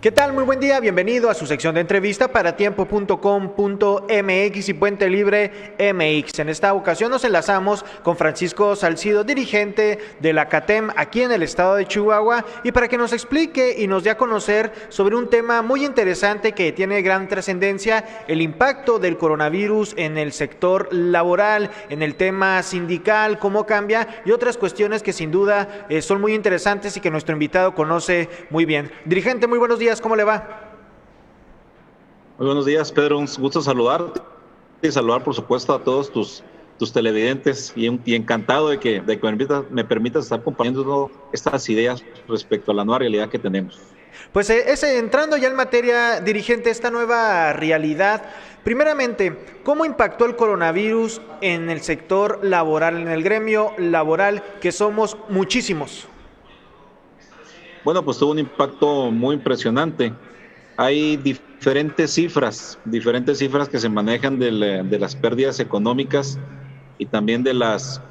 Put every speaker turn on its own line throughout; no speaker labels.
¿Qué tal? Muy buen día, bienvenido a su sección de entrevista para tiempo.com.mx y Puente Libre MX. En esta ocasión nos enlazamos con Francisco Salcido, dirigente de la CATEM aquí en el estado de Chihuahua, y para que nos explique y nos dé a conocer sobre un tema muy interesante que tiene gran trascendencia, el impacto del coronavirus en el sector laboral, en el tema sindical, cómo cambia y otras cuestiones que sin duda son muy interesantes y que nuestro invitado conoce muy bien. Dirigente, muy buenos días. ¿Cómo le va?
Muy buenos días, Pedro. Un gusto saludarte y saludar, por supuesto, a todos tus televidentes y encantado de que me permitas estar compartiendo estas ideas respecto a la nueva realidad que tenemos.
Pues entrando ya en materia, dirigente, esta nueva realidad, primeramente, ¿cómo impactó el coronavirus en el sector laboral, en el gremio laboral, que somos muchísimos?
Bueno, pues tuvo un impacto muy impresionante. Hay diferentes cifras que se manejan de las pérdidas económicas y también de las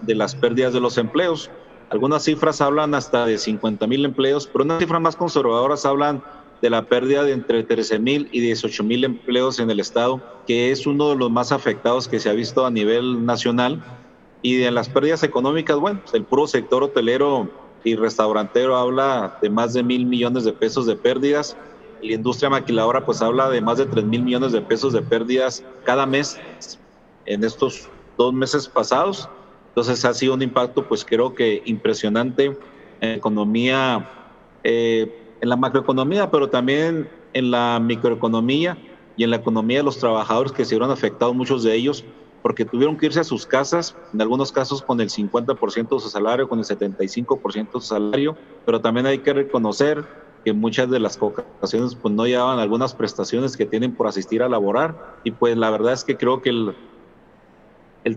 pérdidas de los empleos. Algunas cifras hablan hasta de 50,000 empleos, pero unas cifras más conservadoras hablan de la pérdida de entre 13,000 y 18,000 empleos en el estado, que es uno de los más afectados que se ha visto a nivel nacional. Y de las pérdidas económicas, bueno, pues el puro sector hotelero y restaurantero habla de más de 1,000 millones de pesos de pérdidas. Y la industria maquiladora pues habla de más de 3,000 millones de pesos de pérdidas cada mes en estos 2 meses pasados. Entonces ha sido un impacto pues creo que impresionante en la economía, en la macroeconomía, pero también en la microeconomía y en la economía de los trabajadores, que se vieron afectados muchos de ellos porque tuvieron que irse a sus casas, en algunos casos con el 50% de su salario, con el 75% de su salario, pero también hay que reconocer que muchas de las ocasiones pues no llevaban algunas prestaciones que tienen por asistir a laborar, y pues la verdad es que creo que el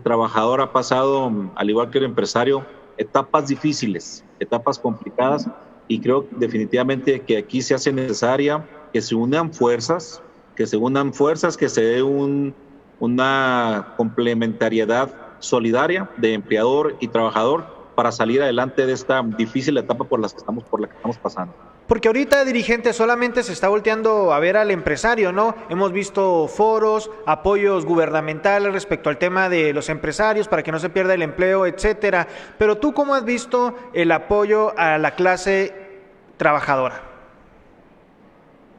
trabajador ha pasado, al igual que el empresario, etapas difíciles, etapas complicadas, y creo definitivamente que aquí se hace necesaria que se unan fuerzas, que se dé una complementariedad solidaria de empleador y trabajador para salir adelante de esta difícil etapa por la que estamos pasando.
Porque ahorita, dirigente, solamente se está volteando a ver al empresario, ¿no? Hemos visto foros, apoyos gubernamentales respecto al tema de los empresarios para que no se pierda el empleo, etcétera. Pero tú, ¿cómo has visto el apoyo a la clase trabajadora?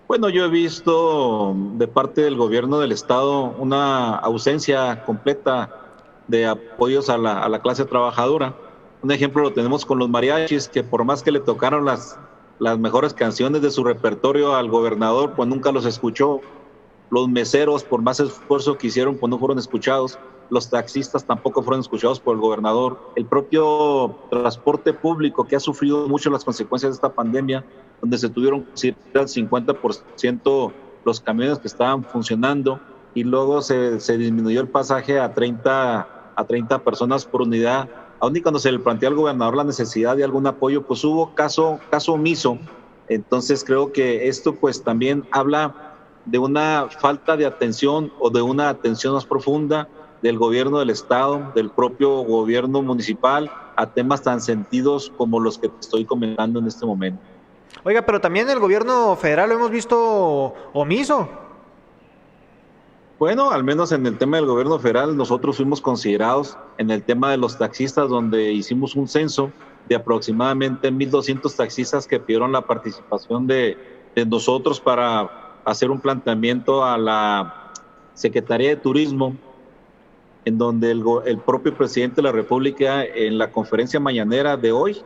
Bueno, yo he visto de parte del gobierno del estado una ausencia completa de apoyos a la clase trabajadora. Un ejemplo lo tenemos con los mariachis, que por más que le tocaron las mejores canciones de su repertorio al gobernador, pues nunca los escuchó. Los meseros, por más esfuerzo que hicieron, pues no fueron escuchados. Los taxistas tampoco fueron escuchados por el gobernador. El propio transporte público, que ha sufrido mucho las consecuencias de esta pandemia, donde se tuvieron que ir al 50% los camiones que estaban funcionando, y luego se disminuyó el pasaje a 30 personas por unidad. Aún y cuando se le planteó al gobernador la necesidad de algún apoyo, pues hubo caso omiso. Entonces creo que esto pues también habla de una falta de atención o de una atención más profunda del gobierno del estado, del propio gobierno municipal, a temas tan sentidos como los que te estoy comentando en este momento.
Oiga, pero también el gobierno federal lo hemos visto omiso.
Bueno, al menos en el tema del gobierno federal, nosotros fuimos considerados en el tema de los taxistas, donde hicimos un censo de aproximadamente 1,200 taxistas que pidieron la participación de nosotros para hacer un planteamiento a la Secretaría de Turismo, en donde el propio presidente de la República, en la conferencia mañanera de hoy,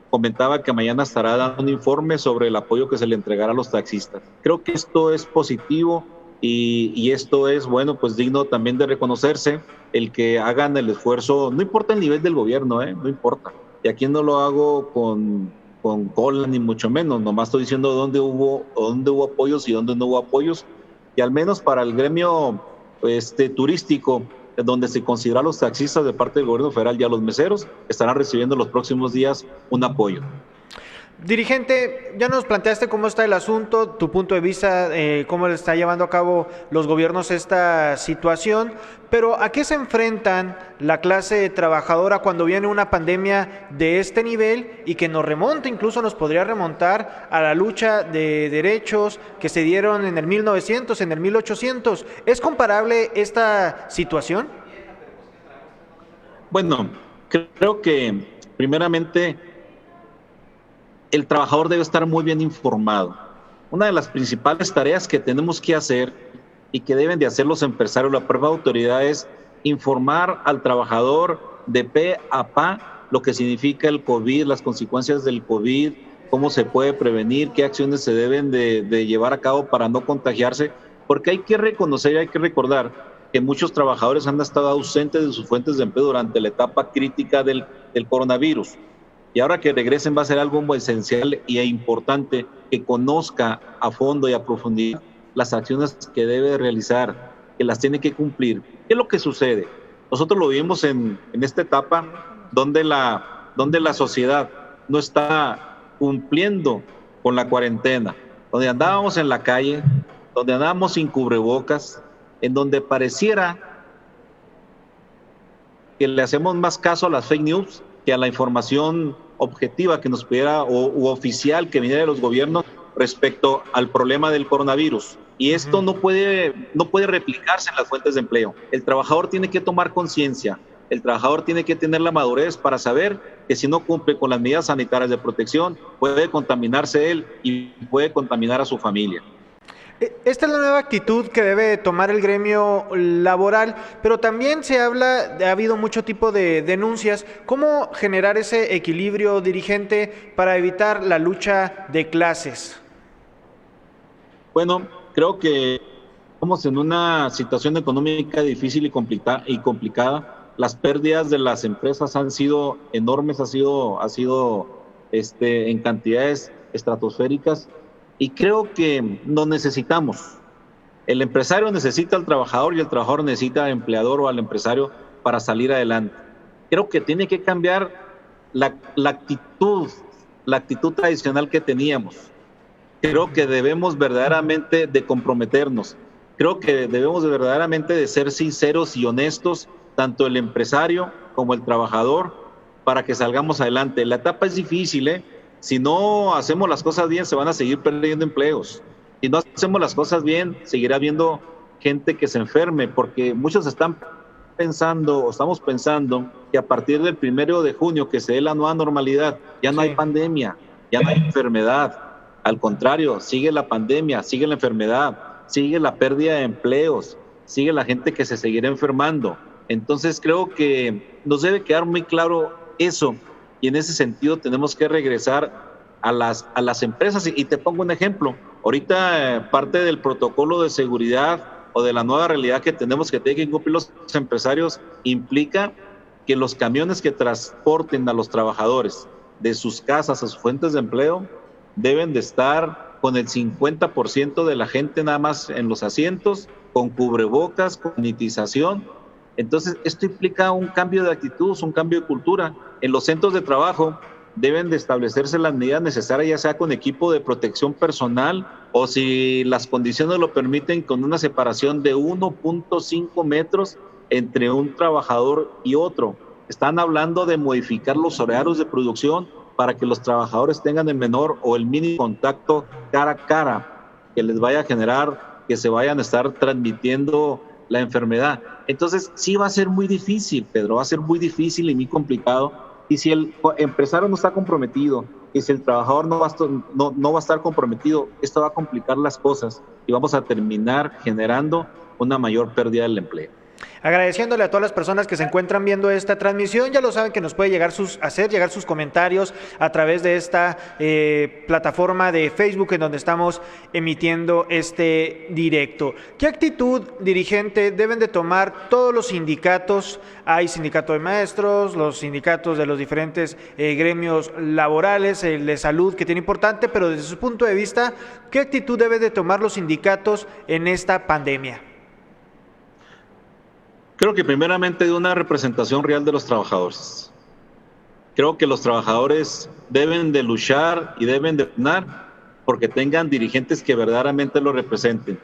comentaba que mañana estará dando un informe sobre el apoyo que se le entregará a los taxistas. Creo que esto es positivo. Y esto es, bueno, pues digno también de reconocerse, el que hagan el esfuerzo, no importa el nivel del gobierno, no importa. Y aquí no lo hago con cola ni mucho menos, nomás estoy diciendo dónde hubo apoyos y dónde no hubo apoyos. Y al menos para el gremio turístico, donde se considera a los taxistas de parte del gobierno federal y a los meseros, estarán recibiendo los próximos días un apoyo.
Dirigente, ya nos planteaste cómo está el asunto, tu punto de vista, cómo le está llevando a cabo los gobiernos esta situación, pero ¿a qué se enfrentan la clase trabajadora cuando viene una pandemia de este nivel y que nos remonta, incluso nos podría remontar a la lucha de derechos que se dieron en el 1900, en el 1800? ¿Es comparable esta situación?
Bueno, creo que primeramente el trabajador debe estar muy bien informado. Una de las principales tareas que tenemos que hacer y que deben de hacer los empresarios, la propia autoridad, es informar al trabajador de pe a pa lo que significa el COVID, las consecuencias del COVID, cómo se puede prevenir, qué acciones se deben de llevar a cabo para no contagiarse, porque hay que reconocer y hay que recordar que muchos trabajadores han estado ausentes de sus fuentes de empleo durante la etapa crítica del coronavirus. Y ahora que regresen va a ser algo muy esencial e importante que conozca a fondo y a profundidad las acciones que debe realizar, que las tiene que cumplir. ¿Qué es lo que sucede? Nosotros lo vimos en esta etapa donde la sociedad no está cumpliendo con la cuarentena, donde andábamos en la calle, donde andábamos sin cubrebocas, en donde pareciera que le hacemos más caso a las fake news que a la información objetiva que nos pudiera u oficial que viniera de los gobiernos respecto al problema del coronavirus. Y esto no puede replicarse en las fuentes de empleo. El trabajador tiene que tomar conciencia, el trabajador tiene que tener la madurez para saber que si no cumple con las medidas sanitarias de protección, puede contaminarse él y puede contaminar a su familia.
Esta es la nueva actitud que debe tomar el gremio laboral, pero también ha habido mucho tipo de denuncias. ¿Cómo generar ese equilibrio, dirigente, para evitar la lucha de clases?
Bueno, creo que estamos en una situación económica difícil y complicada. Las pérdidas de las empresas han sido enormes, ha sido en cantidades estratosféricas. Y creo que nos necesitamos. El empresario necesita al trabajador y el trabajador necesita al empleador o al empresario para salir adelante. Creo que tiene que cambiar la actitud tradicional que teníamos. Creo que debemos verdaderamente de comprometernos. Creo que debemos verdaderamente de ser sinceros y honestos, tanto el empresario como el trabajador, para que salgamos adelante. La etapa es difícil, ¿eh? Si no hacemos las cosas bien, se van a seguir perdiendo empleos. Si no hacemos las cosas bien, seguirá habiendo gente que se enferme, porque muchos estamos pensando que a partir del 1 de junio, que se dé la nueva normalidad, ya no hay pandemia, ya no hay enfermedad. Al contrario, sigue la pandemia, sigue la enfermedad, sigue la pérdida de empleos, sigue la gente que se seguirá enfermando. Entonces creo que nos debe quedar muy claro eso. Y en ese sentido tenemos que regresar a las empresas. Y te pongo un ejemplo. Ahorita parte del protocolo de seguridad o de la nueva realidad que tenemos que tienen que cumplir los empresarios implica que los camiones que transporten a los trabajadores de sus casas a sus fuentes de empleo deben de estar con el 50% de la gente nada más en los asientos, con cubrebocas, con sanitización. Entonces, esto implica un cambio de actitud, un cambio de cultura. En los centros de trabajo deben de establecerse las medidas necesarias, ya sea con equipo de protección personal o, si las condiciones lo permiten, con una separación de 1.5 metros entre un trabajador y otro. Están hablando de modificar los horarios de producción para que los trabajadores tengan el menor o el mínimo contacto cara a cara que les vaya a generar que se vayan a estar transmitiendo la enfermedad. Entonces sí va a ser muy difícil, Pedro, va a ser muy difícil y muy complicado. Y si el empresario no está comprometido y si el trabajador no va a estar comprometido, esto va a complicar las cosas y vamos a terminar generando una mayor pérdida del empleo.
Agradeciéndole a todas las personas que se encuentran viendo esta transmisión. Ya lo saben que nos puede hacer llegar sus comentarios a través de esta plataforma de Facebook en donde estamos emitiendo este directo. ¿Qué actitud, dirigente, deben de tomar todos los sindicatos? Hay sindicato de maestros, los sindicatos de los diferentes gremios laborales, el de salud, que tiene importante, pero desde su punto de vista, ¿qué actitud deben de tomar los sindicatos en esta pandemia?
Creo que primeramente de una representación real de los trabajadores. Creo que los trabajadores deben de luchar y deben de ganar porque tengan dirigentes que verdaderamente los representen,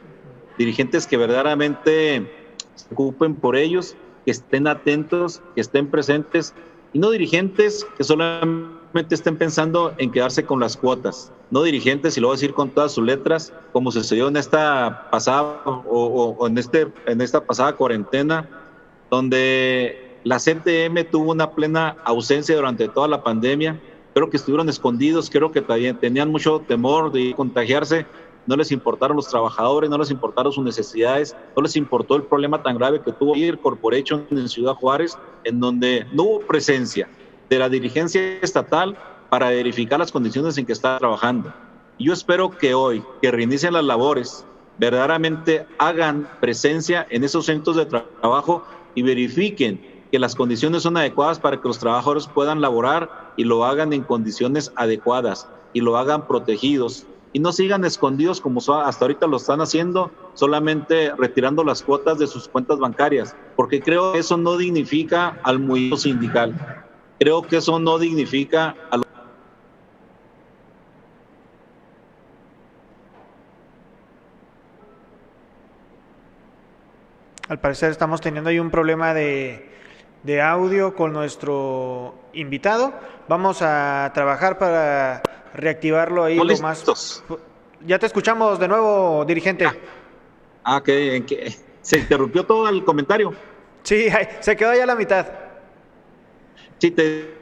dirigentes que verdaderamente se ocupen por ellos, que estén atentos, que estén presentes, y no dirigentes que solamente estén pensando en quedarse con las cuotas, no dirigentes, y lo voy a decir con todas sus letras, como sucedió en esta pasada en esta pasada cuarentena, donde la CTM tuvo una plena ausencia durante toda la pandemia. Creo que estuvieron escondidos, creo que tenían mucho temor de contagiarse. No les importaron los trabajadores, no les importaron sus necesidades, no les importó el problema tan grave que tuvo Air Corporation en Ciudad Juárez, en donde no hubo presencia de la dirigencia estatal para verificar las condiciones en que está trabajando. Y yo espero que hoy, que reinicien las labores, verdaderamente hagan presencia en esos centros de trabajo y verifiquen que las condiciones son adecuadas para que los trabajadores puedan laborar y lo hagan en condiciones adecuadas y lo hagan protegidos y no sigan escondidos como hasta ahorita lo están haciendo, solamente retirando las cuotas de sus cuentas bancarias, porque creo que eso no dignifica al movimiento sindical. Creo que eso no dignifica a los...
Al parecer estamos teniendo ahí un problema de audio con nuestro invitado. Vamos a trabajar para reactivarlo ahí lo más. Ya te escuchamos de nuevo, dirigente.
Que se interrumpió todo el comentario.
Sí, se quedó ya a la mitad.
Sí, te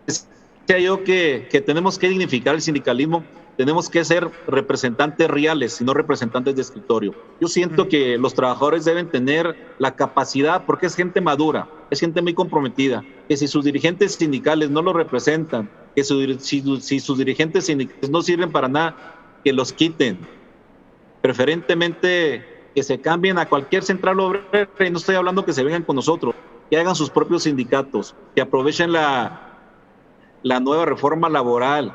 decía yo que tenemos que dignificar el sindicalismo, tenemos que ser representantes reales y no representantes de escritorio. Yo siento que los trabajadores deben tener la capacidad, porque es gente madura, es gente muy comprometida, que si sus dirigentes sindicales no los representan, que si sus dirigentes sindicales no sirven para nada, que los quiten. Preferentemente que se cambien a cualquier central obrera, y no estoy hablando que se vengan con nosotros, que hagan sus propios sindicatos, que aprovechen la nueva reforma laboral,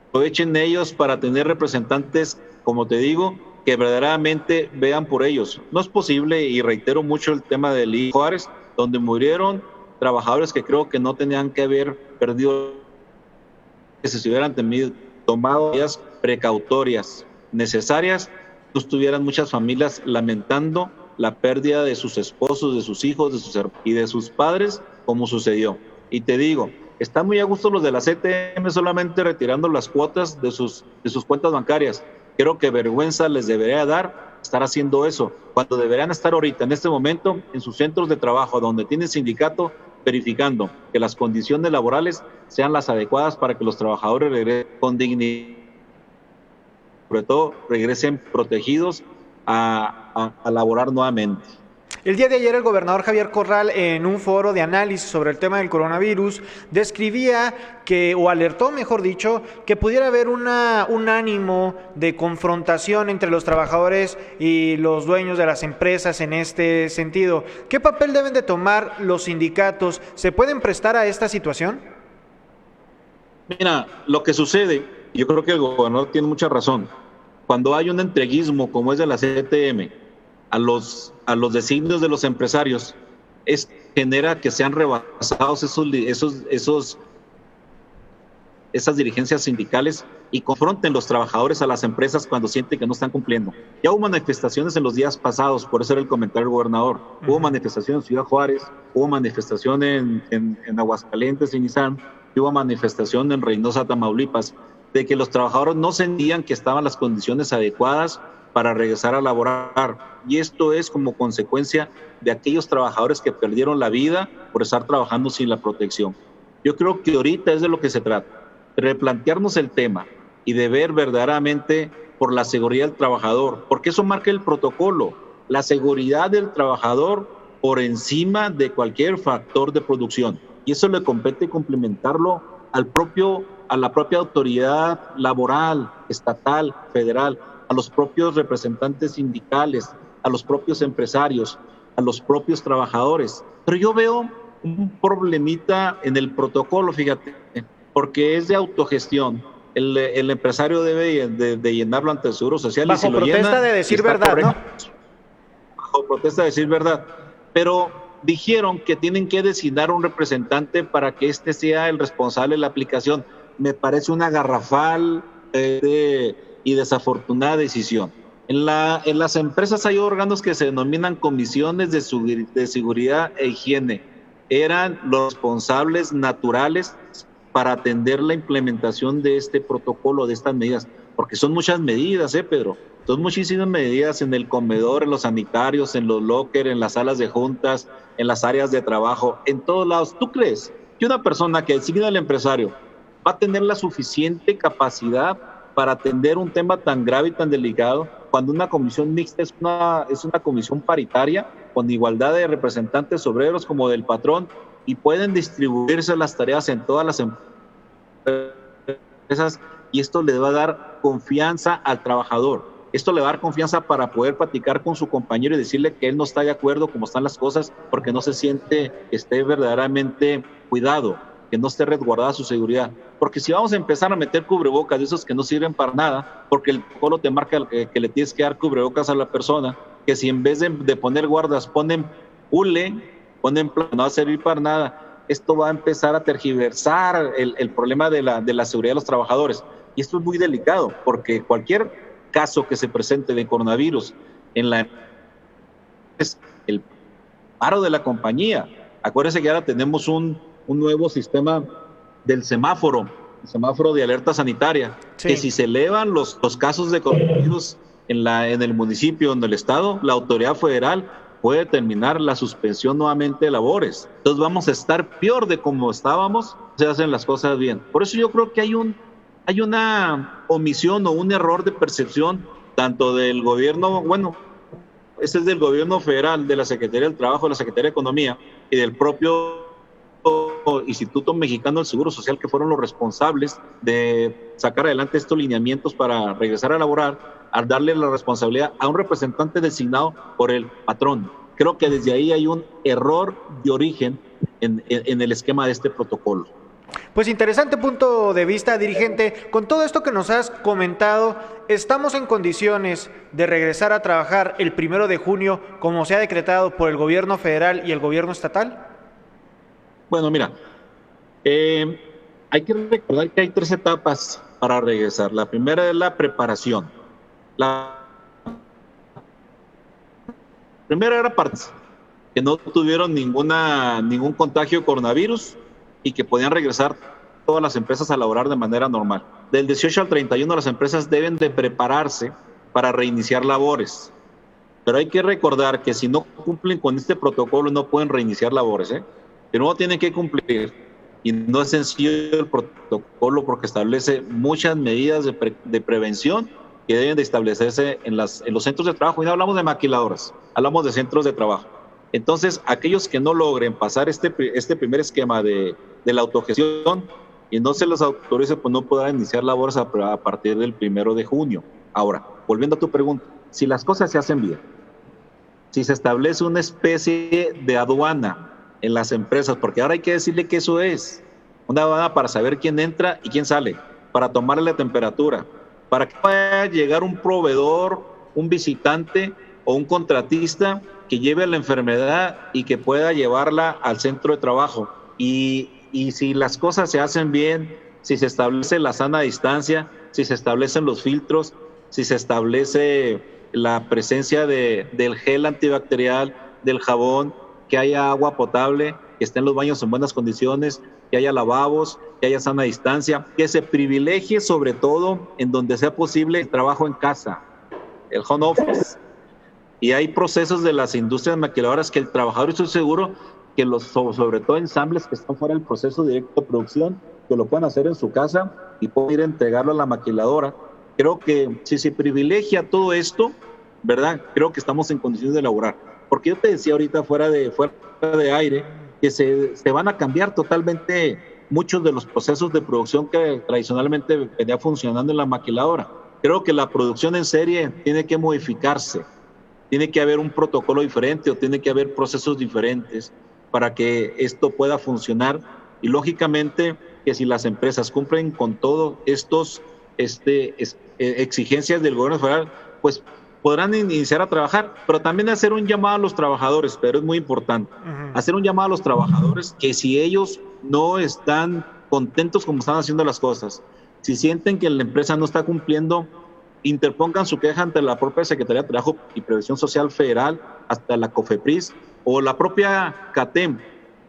aprovechen ellos para tener representantes, como te digo, que verdaderamente vean por ellos. No es posible, y reitero mucho el tema de Lee Juárez, donde murieron trabajadores que creo que no tenían que haber perdido, que si se hubieran tomado medidas precautorias necesarias, no estuvieran muchas familias lamentando la pérdida de sus esposos, de sus hijos, y de sus padres, como sucedió. Y te digo, están muy a gusto los de la CTM solamente retirando las cuotas de sus cuentas bancarias. Creo que vergüenza les debería dar estar haciendo eso, cuando deberían estar ahorita, en este momento, en sus centros de trabajo, donde tienen sindicato, verificando que las condiciones laborales sean las adecuadas para que los trabajadores regresen con dignidad, sobre todo regresen protegidos a laborar nuevamente.
El día de ayer el gobernador Javier Corral, en un foro de análisis sobre el tema del coronavirus, describía que, o alertó, mejor dicho, que pudiera haber un ánimo de confrontación entre los trabajadores y los dueños de las empresas en este sentido. ¿Qué papel deben de tomar los sindicatos? ¿Se pueden prestar a esta situación?
Mira, lo que sucede, yo creo que el gobernador tiene mucha razón. Cuando hay un entreguismo como es de la CTM, a los designios de los empresarios, genera que sean rebasados esas dirigencias sindicales y confronten los trabajadores a las empresas cuando sienten que no están cumpliendo. Ya hubo manifestaciones en los días pasados, por eso era el comentario del gobernador. Hubo manifestación en Ciudad Juárez, hubo manifestación en Aguascalientes, en Izán, hubo manifestación en Reynosa, Tamaulipas, de que los trabajadores no sentían que estaban las condiciones adecuadas para regresar a laborar. Y esto es como consecuencia de aquellos trabajadores que perdieron la vida por estar trabajando sin la protección. Yo creo que ahorita es de lo que se trata, de replantearnos el tema y de ver verdaderamente por la seguridad del trabajador, porque eso marca el protocolo, la seguridad del trabajador por encima de cualquier factor de producción. Y eso le compete complementarlo a la propia autoridad laboral, estatal, federal, a los propios representantes sindicales, a los propios empresarios, a los propios trabajadores. Pero yo veo un problemita en el protocolo, fíjate, porque es de autogestión. El empresario debe de llenarlo ante el Seguro Social.
Bajo protesta de decir verdad, ¿no?
Bajo protesta de decir verdad. Pero dijeron que tienen que designar un representante para que este sea el responsable de la aplicación. Me parece una garrafal y desafortunada decisión. En las empresas hay órganos que se denominan comisiones de seguridad e higiene. Eran los responsables naturales para atender la implementación de este protocolo, de estas medidas, porque son muchas medidas, Pedro. Son muchísimas medidas en el comedor, en los sanitarios, en los lockers, en las salas de juntas, en las áreas de trabajo, en todos lados. ¿Tú crees que una persona que designa al empresario va a tener la suficiente capacidad para atender un tema tan grave y tan delicado cuando una comisión mixta es una comisión paritaria con igualdad de representantes obreros como del patrón y pueden distribuirse las tareas en todas las empresas y esto le va a dar confianza al trabajador? Esto le va a dar confianza para poder platicar con su compañero y decirle que él no está de acuerdo cómo están las cosas porque no se siente que esté verdaderamente cuidado, que no esté resguardada su seguridad. Porque si vamos a empezar a meter cubrebocas de esos que no sirven para nada, porque el protocolo te marca que le tienes que dar cubrebocas a la persona, que si en vez de poner guardas ponen hule, ponen plan, no va a servir para nada, esto va a empezar a tergiversar el problema de la seguridad de los trabajadores. Y esto es muy delicado, porque cualquier caso que se presente de coronavirus es el paro de la compañía. Acuérdense que ahora tenemos un nuevo sistema del semáforo, el semáforo de alerta sanitaria, sí, que si se elevan los casos de coronavirus en el municipio, en el estado, la autoridad federal puede determinar la suspensión nuevamente de labores. Entonces vamos a estar peor de como estábamos, se hacen las cosas bien. Por eso yo creo que hay una omisión o un error de percepción tanto del gobierno, este es del gobierno federal, de la Secretaría del Trabajo, de la Secretaría de Economía y del propio Instituto Mexicano del Seguro Social, que fueron los responsables de sacar adelante estos lineamientos para regresar a laborar, al darle la responsabilidad a un representante designado por el patrón. Creo que desde ahí hay un error de origen en el esquema de este protocolo.
Pues interesante punto de vista, dirigente. Con todo esto que nos has comentado, ¿estamos en condiciones de regresar a trabajar el 1 de junio como se ha decretado por el gobierno federal y el gobierno estatal?
Bueno, mira, hay que recordar que hay 3 etapas para regresar. La primera es la preparación. La primera era partes que no tuvieron ningún contagio de coronavirus y que podían regresar todas las empresas a laborar de manera normal. Del 18 al 31 las empresas deben de prepararse para reiniciar labores. Pero hay que recordar que si no cumplen con este protocolo no pueden reiniciar labores, que no tienen que cumplir. Y no es sencillo el protocolo porque establece muchas medidas de prevención que deben de establecerse en los centros de trabajo. Y no hablamos de maquiladoras, hablamos de centros de trabajo. Entonces, aquellos que no logren pasar este primer esquema de la autogestión y no se los autorice, pues no podrán iniciar labores a partir del 1 de junio. Ahora, volviendo a tu pregunta, si las cosas se hacen bien, si se establece una especie de aduana en las empresas, porque ahora hay que decirle que eso es una aduana para saber quién entra y quién sale, para tomarle la temperatura, para que pueda llegar un proveedor, un visitante o un contratista que lleve la enfermedad y que pueda llevarla al centro de trabajo. Y si las cosas se hacen bien, si se establece la sana distancia, si se establecen los filtros, si se establece la presencia del gel antibacterial, del jabón, que haya agua potable, que estén los baños en buenas condiciones, que haya lavabos, que haya sana distancia, que se privilegie sobre todo en donde sea posible el trabajo en casa, el home office. Y hay procesos de las industrias maquiladoras que el trabajador, estoy seguro que sobre todo ensambles que están fuera del proceso directo de producción, que lo pueden hacer en su casa y pueden ir a entregarlo a la maquiladora. Creo que si se privilegia todo esto, ¿verdad? Creo que estamos en condiciones de elaborar. Porque yo te decía ahorita fuera de aire que se van a cambiar totalmente muchos de los procesos de producción que tradicionalmente venía funcionando en la maquiladora. Creo que la producción en serie tiene que modificarse. Tiene que haber un protocolo diferente o tiene que haber procesos diferentes para que esto pueda funcionar. Y lógicamente que si las empresas cumplen con todas estas exigencias del gobierno federal, pues podrán iniciar a trabajar, pero también hacer un llamado a los trabajadores, pero es muy importante, hacer un llamado a los trabajadores que si ellos no están contentos como están haciendo las cosas, si sienten que la empresa no está cumpliendo, interpongan su queja ante la propia Secretaría de Trabajo y Previsión Social Federal, hasta la COFEPRIS o la propia CATEM,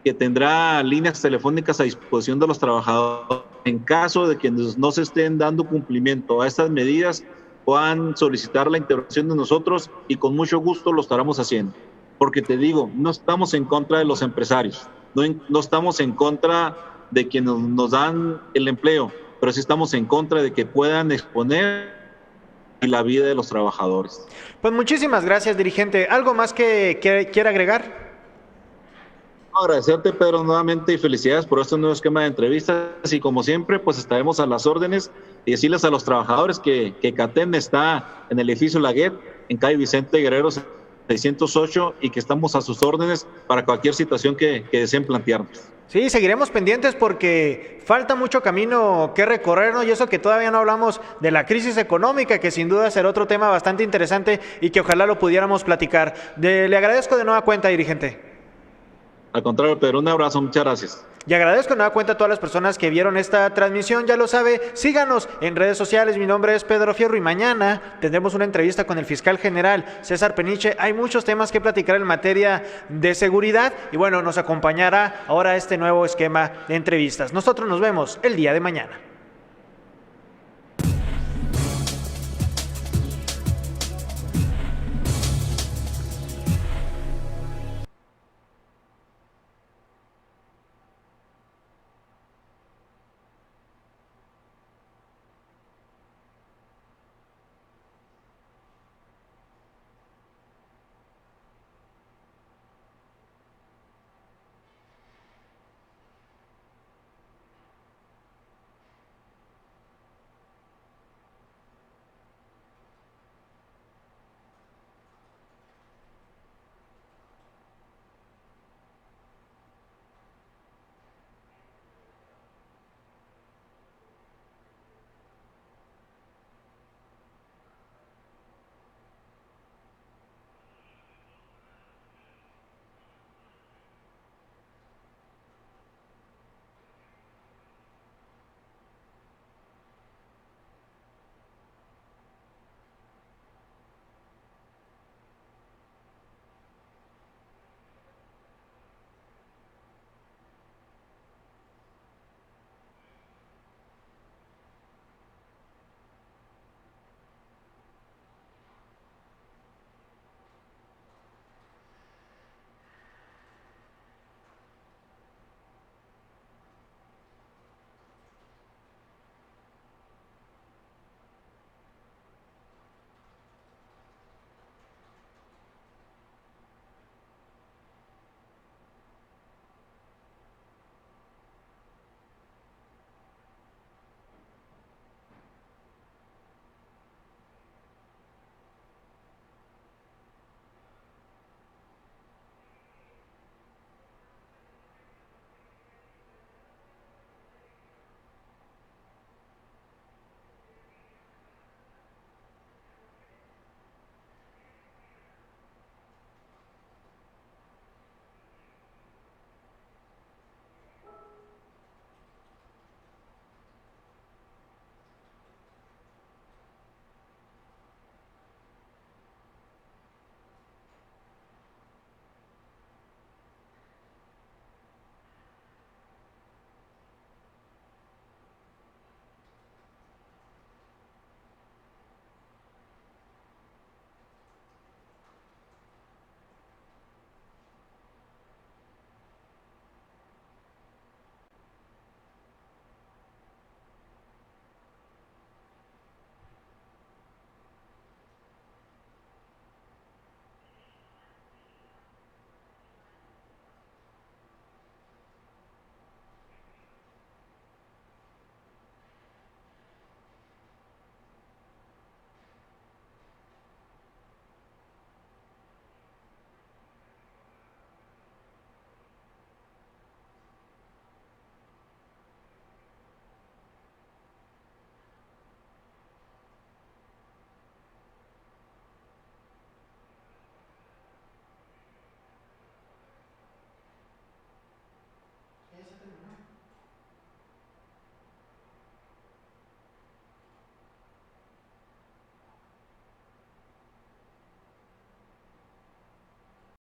que tendrá líneas telefónicas a disposición de los trabajadores. En caso de que no se estén dando cumplimiento a estas medidas, puedan solicitar la intervención de nosotros y con mucho gusto lo estaremos haciendo. Porque te digo, no estamos en contra de los empresarios, no estamos en contra de quienes nos dan el empleo, pero sí estamos en contra de que puedan exponer la vida de los trabajadores.
Pues muchísimas gracias, dirigente. ¿Algo más que quiera agregar?
Agradecerte, Pedro, nuevamente y felicidades por este nuevo esquema de entrevistas y como siempre, pues estaremos a las órdenes y decirles a los trabajadores que CATEM está en el edificio Laguet, en calle Vicente Guerrero 608 y que estamos a sus órdenes para cualquier situación que deseen plantearnos.
Sí, seguiremos pendientes porque falta mucho camino que recorrer, ¿no? Y eso que todavía no hablamos de la crisis económica, que sin duda será otro tema bastante interesante y que ojalá lo pudiéramos platicar. Le agradezco de nueva cuenta, dirigente.
Al contrario, Pedro, un abrazo, muchas gracias.
Y agradezco de nueva cuenta a todas las personas que vieron esta transmisión, ya lo sabe, síganos en redes sociales, mi nombre es Pedro Fierro y mañana tendremos una entrevista con el fiscal general César Peniche, hay muchos temas que platicar en materia de seguridad y bueno, nos acompañará ahora este nuevo esquema de entrevistas. Nosotros nos vemos el día de mañana.